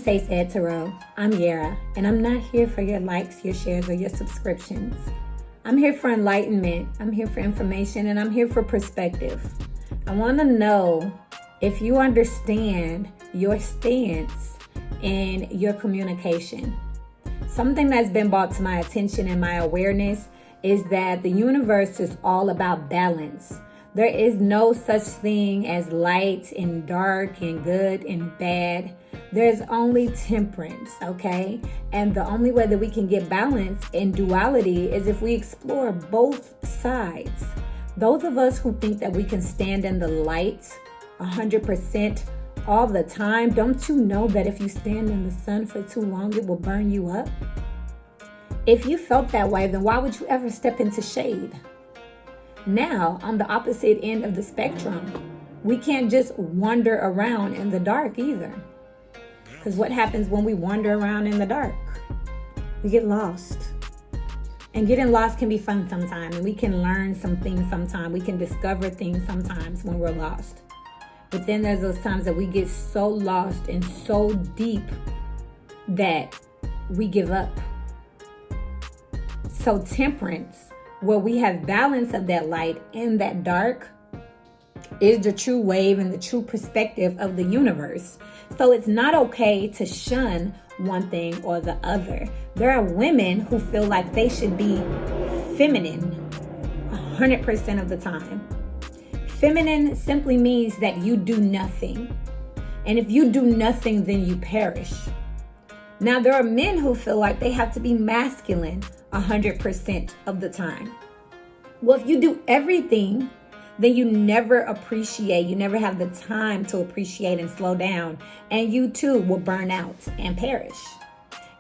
Say Said Tarot. I'm Yara, and I'm not here for your likes, your shares, or your subscriptions. I'm here for enlightenment, I'm here for information, and I'm here for perspective. I want to know if you understand your stance in your communication. Something that's been brought to my attention and my awareness is that the universe is all about balance. There is no such thing as light and dark and good and bad. There's only temperance, okay? And the only way that we can get balance in duality is if we explore both sides. Those of us who think that we can stand in the light 100% all the time, don't you know that if you stand in the sun for too long, it will burn you up? If you felt that way, then why would you ever step into shade? Now, on the opposite end of the spectrum, we can't just wander around in the dark either. Because what happens when we wander around in the dark? We get lost. And getting lost can be fun sometimes. And we can learn some things sometimes. We can discover things sometimes when we're lost. But then there's those times that we get so lost and so deep that we give up. So temperance, where we have balance of that light and that dark, is the true wave and the true perspective of the universe. So it's not okay to shun one thing or the other. There are women who feel like they should be feminine 100% of the time. Feminine simply means that you do nothing. And if you do nothing, then you perish. Now, there are men who feel like they have to be masculine 100% of the time. Well, if you do everything, then you never appreciate, you never have the time to appreciate and slow down, and you too will burn out and perish.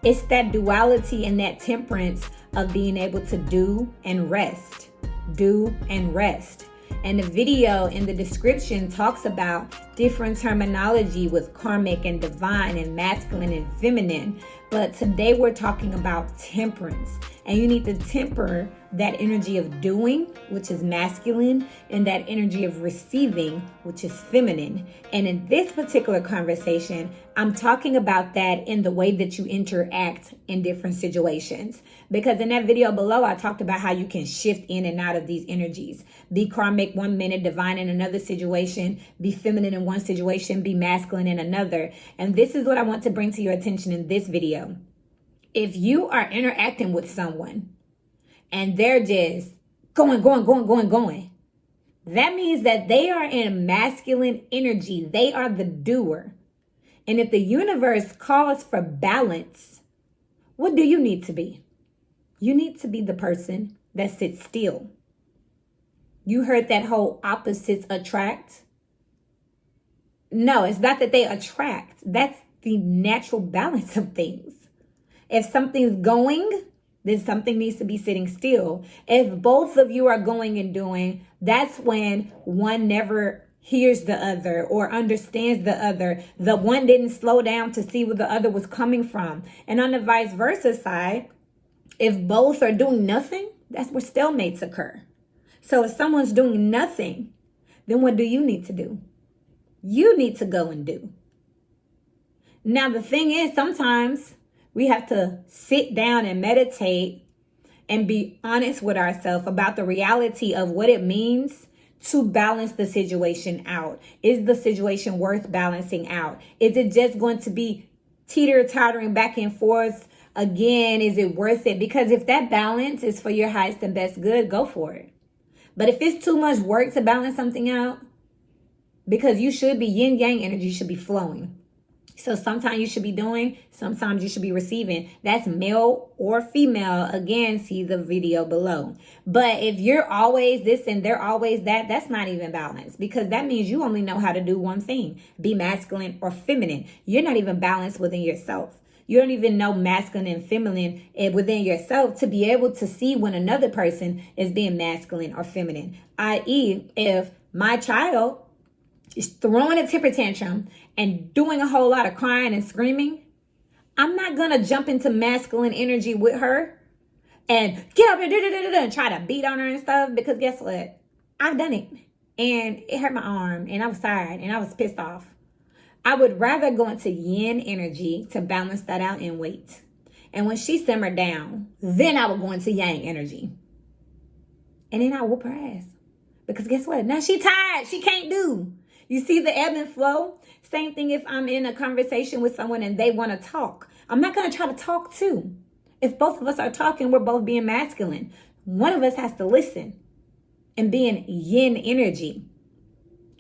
It's that duality and that temperance of being able to do and rest. Do and rest. And the video in the description talks about different terminology with karmic and divine and masculine and feminine. But today we're talking about temperance. And you need to temper that energy of doing, which is masculine, and that energy of receiving, which is feminine. And in this particular conversation, I'm talking about that in the way that you interact in different situations. Because in that video below, I talked about how you can shift in and out of these energies. Be karmic 1 minute, divine in another situation, be feminine in one situation, be masculine in another. And this is what I want to bring to your attention in this video. If you are interacting with someone and they're just going, that means that they are in masculine energy. They are the doer. And if the universe calls for balance, what do you need to be? You need to be the person that sits still. You heard that whole opposites attract? No, it's not that they attract. That's the natural balance of things. If something's going, then something needs to be sitting still. If both of you are going and doing, that's when one never hears the other or understands the other. The one didn't slow down to see where the other was coming from. And on the vice versa side, if both are doing nothing, that's where stalemates occur. So if someone's doing nothing, then what do you need to do? You need to go and do. Now, the thing is, sometimes we have to sit down and meditate and be honest with ourselves about the reality of what it means to balance the situation out. Is the situation worth balancing out? Is it just going to be teeter-tottering back and forth again? Is it worth it? Because if that balance is for your highest and best good, go for it. But if it's too much work to balance something out, because you should be yin-yang energy should be flowing. So sometimes you should be doing, sometimes you should be receiving. That's male or female. Again, see the video below. But if you're always this and they're always that, that's not even balanced, because that means you only know how to do one thing, be masculine or feminine. You're not even balanced within yourself. You don't even know masculine and feminine within yourself to be able to see when another person is being masculine or feminine. I.e., if my child is throwing a temper tantrum and doing a whole lot of crying and screaming, I'm not going to jump into masculine energy with her and get up and try to beat on her and stuff, because guess what? I've done it and it hurt my arm and I was tired and I was pissed off. I would rather go into yin energy to balance that out and wait. And when she simmered down, then I would go into yang energy. And then I whoop her ass. Because guess what? Now she tired. She can't do. You see the ebb and flow? Same thing if I'm in a conversation with someone and they want to talk. I'm not going to try to talk too. If both of us are talking, we're both being masculine. One of us has to listen and be in yin energy.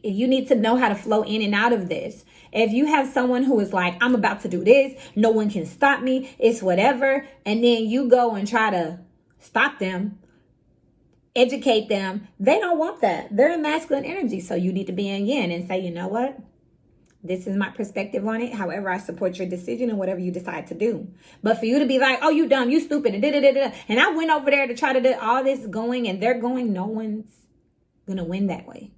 You need to know how to flow in and out of this. If you have someone who is like, I'm about to do this, no one can stop me, it's whatever, and then you go and try to stop them, educate them, they don't want that. They're in masculine energy. So you need to be in yin and say, you know what? This is my perspective on it. However, I support your decision and whatever you decide to do. But for you to be like, oh, you dumb, you stupid, and I went over there to try to do all this going and they're going, no one's going to win that way.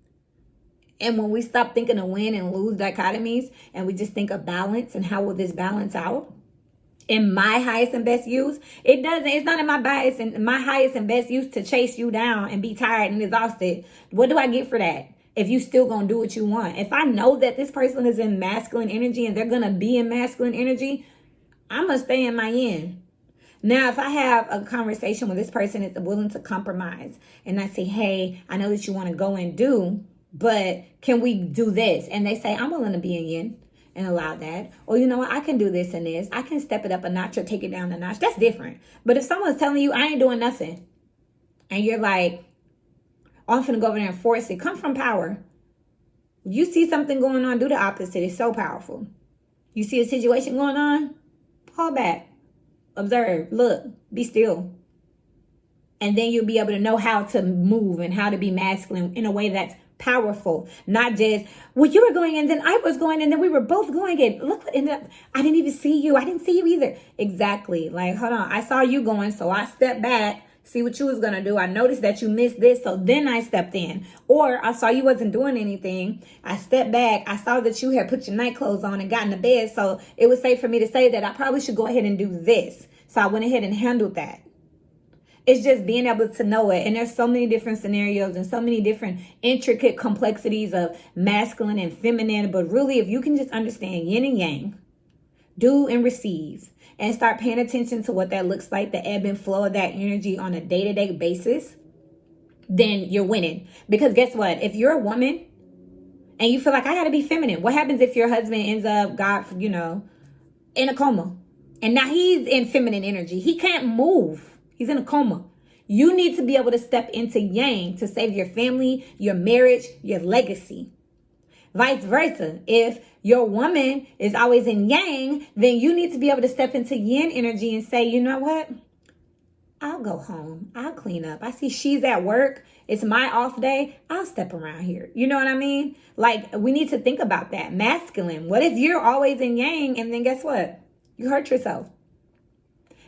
And when we stop thinking of win and lose dichotomies and we just think of balance and how will this balance out in my highest and best use, it's not in my bias and my highest and best use to chase you down and be tired and exhausted. What do I get for that? If you still gonna do what you want. If I know that this person is in masculine energy and they're gonna be in masculine energy, I'm gonna stay in my yin. Now, if I have a conversation with this person that's willing to compromise and I say, hey, I know that you want to go and do, but can we do this? And they say, I'm willing to be in yin and allow that. Or you know what, I can do this and this. I can step it up a notch or take it down a notch. That's different. But if someone's telling you I ain't doing nothing and you're like, oh, I'm finna go over there and force it, come from power. You see something going on, do the opposite. It's so powerful. You see a situation going on, fall back, observe, look, be still. And then you'll be able to know how to move and how to be masculine in a way that's powerful. Not just, well, you were going and then I was going and then we were both going and look what ended up. I didn't even see you. I didn't see you either. Exactly. Like, hold on. I saw you going, so I stepped back. See what you was going to do. I noticed that you missed this, so then I stepped in. Or I saw you wasn't doing anything. I stepped back. I saw that you had put your night clothes on and got in the bed, so it was safe for me to say that I probably should go ahead and do this. So I went ahead and handled that. It's just being able to know it. And there's so many different scenarios and so many different intricate complexities of masculine and feminine. But really, if you can just understand yin and yang, do and receive, and start paying attention to what that looks like, the ebb and flow of that energy on a day-to-day basis, then you're winning. Because guess what? If you're a woman and you feel like I got to be feminine, what happens if your husband ends up, in a coma? And now he's in feminine energy. He can't move. He's in a coma. You need to be able to step into yang to save your family, your marriage, your legacy. Vice versa. If your woman is always in yang, then you need to be able to step into yin energy and say, you know what? I'll go home. I'll clean up. I see she's at work. It's my off day. I'll step around here. You know what I mean? Like, we need to think about that. Masculine. What if you're always in yang and then guess what? You hurt yourself.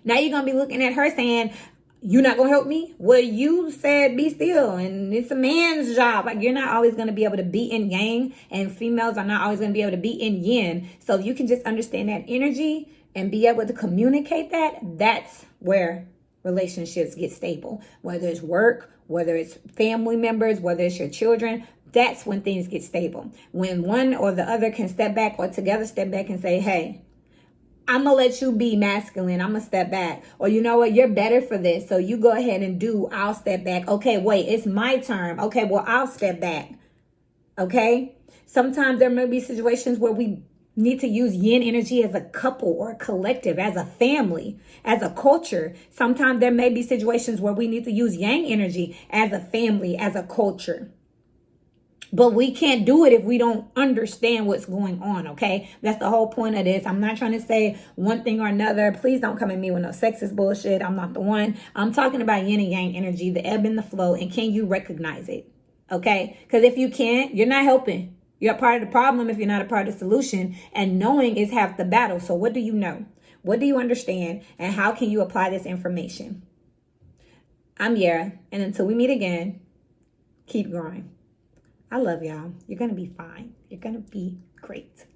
Now you're going to be looking at her saying, you're not going to help me? Well, you said be still and it's a man's job. Like, you're not always going to be able to be in yang, and females are not always going to be able to be in yin. So if you can just understand that energy and be able to communicate that, that's where relationships get stable. Whether it's work, whether it's family members, whether it's your children, that's when things get stable. When one or the other can step back or together step back and say, hey, I'm going to let you be masculine. I'm going to step back. Or you know what? You're better for this. So you go ahead and do. I'll step back. Okay, wait, it's my turn. Okay, well, I'll step back. Okay? Sometimes there may be situations where we need to use yin energy as a couple or a collective, as a family, as a culture. Sometimes there may be situations where we need to use yang energy as a family, as a culture. But we can't do it if we don't understand what's going on, okay? That's the whole point of this. I'm not trying to say one thing or another. Please don't come at me with no sexist bullshit. I'm not the one. I'm talking about yin and yang energy, the ebb and the flow, and can you recognize it, okay? Because if you can't, you're not helping. You're a part of the problem if you're not a part of the solution, and knowing is half the battle. So what do you know? What do you understand? And how can you apply this information? I'm Yara, and until we meet again, keep growing. I love y'all. You're going to be fine. You're going to be great.